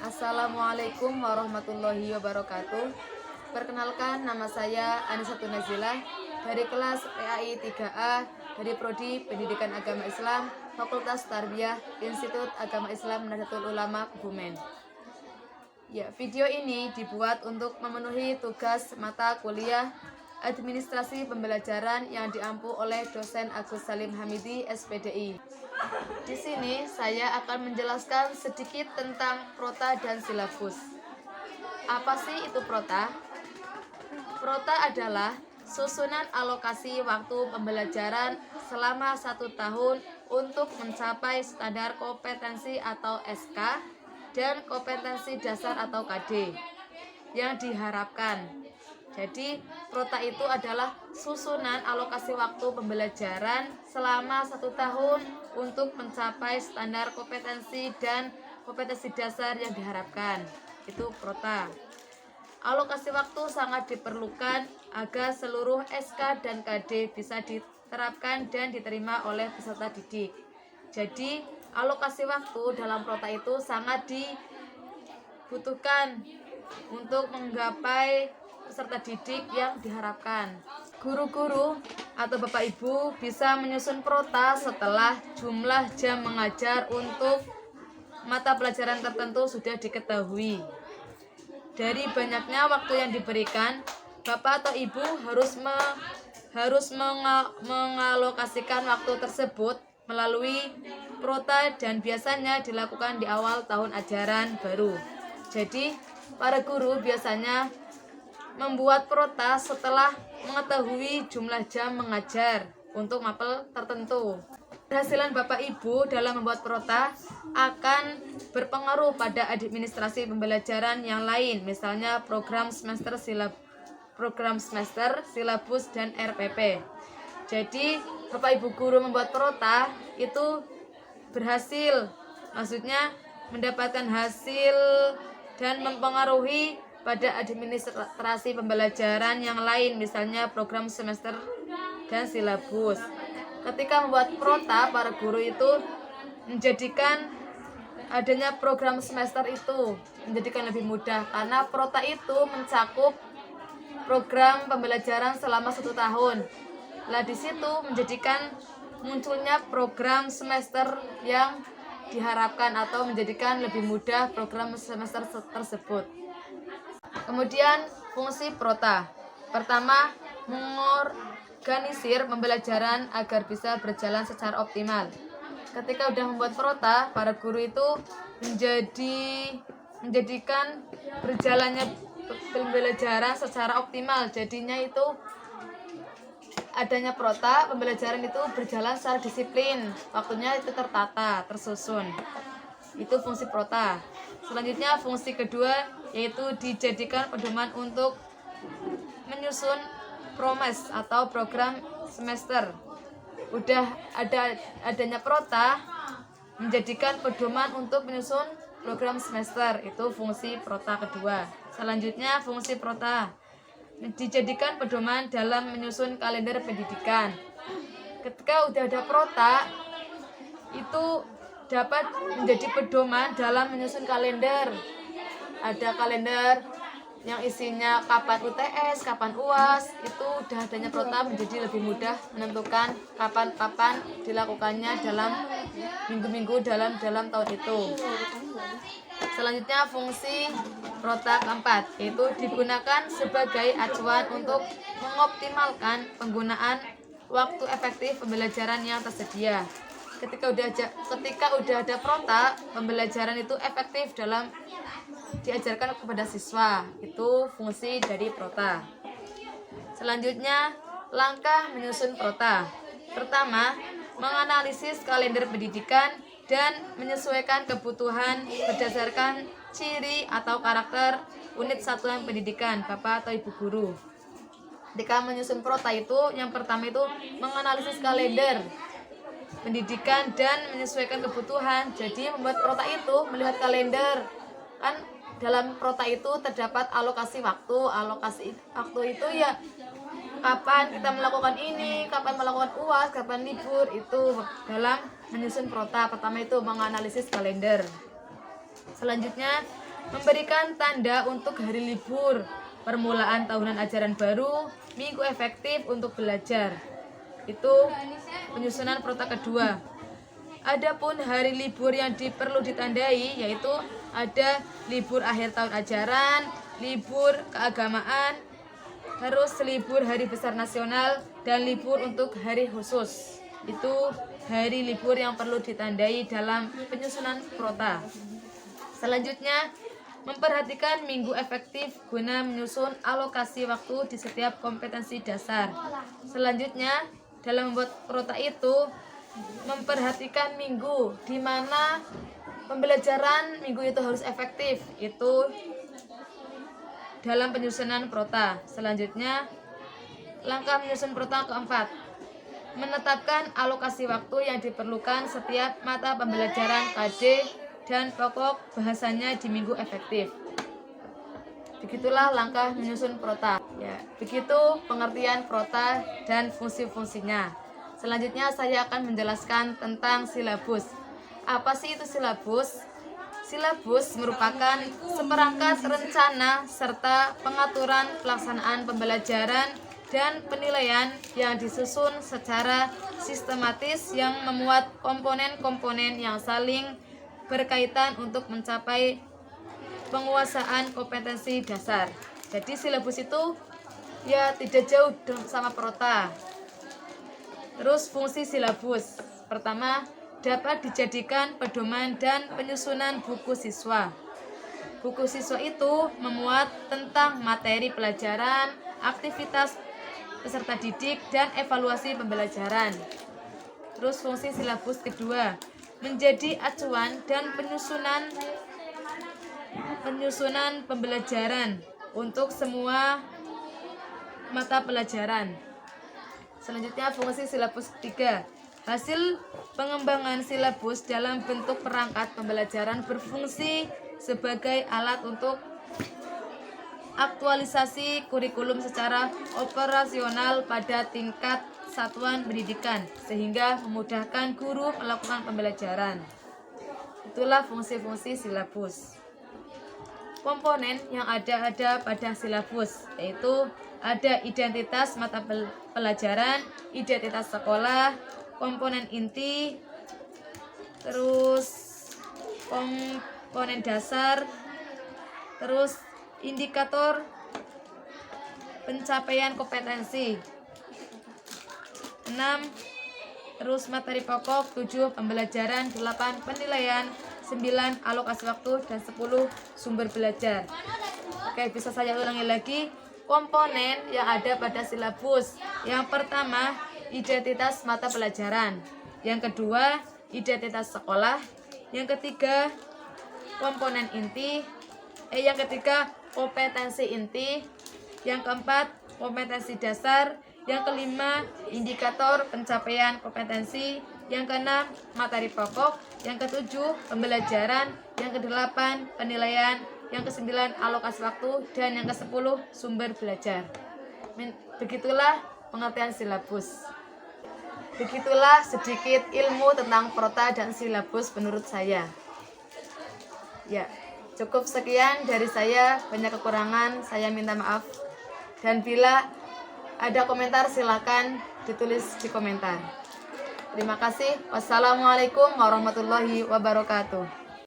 Assalamualaikum warahmatullahi wabarakatuh. Perkenalkan, nama saya Anisatun Nazilah dari kelas PAI 3A dari Prodi Pendidikan Agama Islam, Fakultas Tarbiyah, Institut Agama Islam Nahdlatul Ulama Kebumen. Ya, video ini dibuat untuk memenuhi tugas mata kuliah Administrasi Pembelajaran yang diampu oleh dosen Agus Salim Hamidi, SPDI. Di sini saya akan menjelaskan sedikit tentang prota dan silabus. Apa sih itu prota? Prota adalah susunan alokasi waktu pembelajaran selama 1 tahun untuk mencapai standar kompetensi atau SK dan kompetensi dasar atau KD yang diharapkan. Jadi, prota itu adalah susunan alokasi waktu pembelajaran selama 1 tahun untuk mencapai standar kompetensi dan kompetensi dasar yang diharapkan. Itu prota. Alokasi waktu sangat diperlukan agar seluruh SK dan KD bisa diterapkan dan diterima oleh peserta didik. Jadi, alokasi waktu dalam prota itu sangat dibutuhkan untuk menggapai peserta didik yang diharapkan. Guru-guru atau Bapak Ibu bisa menyusun prota setelah jumlah jam mengajar untuk mata pelajaran tertentu sudah diketahui. Dari banyaknya waktu yang diberikan, Bapak atau Ibu harus mengalokasikan waktu tersebut melalui prota dan biasanya dilakukan di awal tahun ajaran baru. Jadi, para guru biasanya membuat prota setelah mengetahui jumlah jam mengajar untuk mapel tertentu. Keberhasilan Bapak Ibu dalam membuat prota akan berpengaruh pada administrasi pembelajaran yang lain, misalnya program semester, silabus, dan RPP. Jadi, Bapak Ibu guru membuat prota itu berhasil, maksudnya mendapatkan hasil dan mempengaruhi pada administrasi pembelajaran yang lain, misalnya program semester dan silabus. Ketika membuat prota, para guru itu menjadikan adanya program semester itu menjadikan lebih mudah, karena prota itu mencakup program pembelajaran selama 1 tahun. Lah di situ menjadikan munculnya program semester yang diharapkan atau menjadikan lebih mudah program semester tersebut. Kemudian fungsi prota. Pertama, mengorganisir pembelajaran agar bisa berjalan secara optimal. Ketika sudah membuat prota, para guru itu menjadikan berjalannya pembelajaran secara optimal. Jadinya itu adanya prota, pembelajaran itu berjalan secara disiplin. Waktunya itu tertata, tersusun. Itu fungsi prota. Selanjutnya fungsi kedua yaitu dijadikan pedoman untuk menyusun promes atau program semester. Udah adanya prota menjadikan pedoman untuk menyusun program semester. Itu fungsi prota kedua. Selanjutnya fungsi prota dijadikan pedoman dalam menyusun kalender pendidikan. Ketika udah ada prota itu dapat menjadi pedoman dalam menyusun kalender. Ada kalender yang isinya kapan UTS, kapan UAS, itu udah adanya prota menjadi lebih mudah menentukan kapan dilakukannya dalam minggu-minggu dalam tahun itu. Selanjutnya fungsi prota keempat, yaitu digunakan sebagai acuan untuk mengoptimalkan penggunaan waktu efektif pembelajaran yang tersedia. Ketika udah ada prota, pembelajaran itu efektif dalam diajarkan kepada siswa. Itu fungsi dari prota. Selanjutnya, langkah menyusun prota. Pertama, menganalisis kalender pendidikan dan menyesuaikan kebutuhan berdasarkan ciri atau karakter unit satuan pendidikan Bapak atau Ibu guru. Ketika menyusun prota itu, yang pertama itu menganalisis kalender pendidikan dan menyesuaikan kebutuhan. Jadi membuat prota itu melihat kalender. Kan dalam prota itu terdapat alokasi waktu. Alokasi waktu itu ya kapan kita melakukan ini, kapan melakukan UAS, kapan libur. Itu dalam menyusun prota. Pertama itu menganalisis kalender. Selanjutnya memberikan tanda untuk hari libur, permulaan tahunan ajaran baru, minggu efektif untuk belajar. Itu penyusunan prota kedua. Adapun hari libur yang perlu ditandai yaitu ada libur akhir tahun ajaran, libur keagamaan, terus libur hari besar nasional, dan libur untuk hari khusus. Itu hari libur yang perlu ditandai dalam penyusunan prota. Selanjutnya, memperhatikan minggu efektif guna menyusun alokasi waktu di setiap kompetensi dasar. Selanjutnya, dalam membuat prota itu, memperhatikan minggu di mana pembelajaran minggu itu harus efektif. Itu dalam penyusunan prota. Selanjutnya, langkah menyusun prota keempat, menetapkan alokasi waktu yang diperlukan setiap mata pembelajaran KD dan pokok bahasanya di minggu efektif. Begitulah langkah menyusun prota. Ya, begitu pengertian prota dan fungsi-fungsinya. Selanjutnya saya akan menjelaskan tentang silabus. Apa sih itu silabus? Silabus merupakan seperangkat rencana serta pengaturan pelaksanaan pembelajaran dan penilaian yang disusun secara sistematis yang memuat komponen-komponen yang saling berkaitan untuk mencapai penguasaan kompetensi dasar. Jadi silabus itu ya tidak jauh sama prota. Terus fungsi silabus. Pertama, dapat dijadikan pedoman dan penyusunan buku siswa. Buku siswa itu memuat tentang materi pelajaran, aktivitas peserta didik, dan evaluasi pembelajaran. Terus fungsi silabus kedua, menjadi acuan dan penyusunan pembelajaran untuk semua mata pelajaran. Selanjutnya fungsi silabus ketiga, hasil pengembangan silabus dalam bentuk perangkat pembelajaran berfungsi sebagai alat untuk aktualisasi kurikulum secara operasional pada tingkat satuan pendidikan sehingga memudahkan guru melakukan pembelajaran. Itulah fungsi-fungsi silabus. Komponen yang ada pada silabus yaitu ada identitas mata pelajaran, identitas sekolah, komponen inti, terus komponen dasar, terus indikator pencapaian kompetensi, 6 terus materi pokok, 7 pembelajaran, 8 penilaian, 9 alokasi waktu, dan 10 sumber belajar. Oke, bisa saya ulangi lagi komponen yang ada pada silabus. Yang pertama, identitas mata pelajaran. Yang kedua, identitas sekolah. Yang ketiga, komponen inti. Yang ketiga, kompetensi inti. Yang keempat, kompetensi dasar. Yang kelima, indikator pencapaian kompetensi. Yang keenam, materi pokok. Yang ketujuh, pembelajaran. Yang kedelapan, penilaian. Yang kesembilan, alokasi waktu. Dan yang kesepuluh, sumber belajar. Begitulah pengertian silabus. Begitulah sedikit ilmu tentang prota dan silabus menurut saya. Ya, cukup sekian dari saya. Banyak kekurangan, saya minta maaf. Dan bila ada komentar silakan ditulis di komentar. Terima kasih. Wassalamualaikum warahmatullahi wabarakatuh.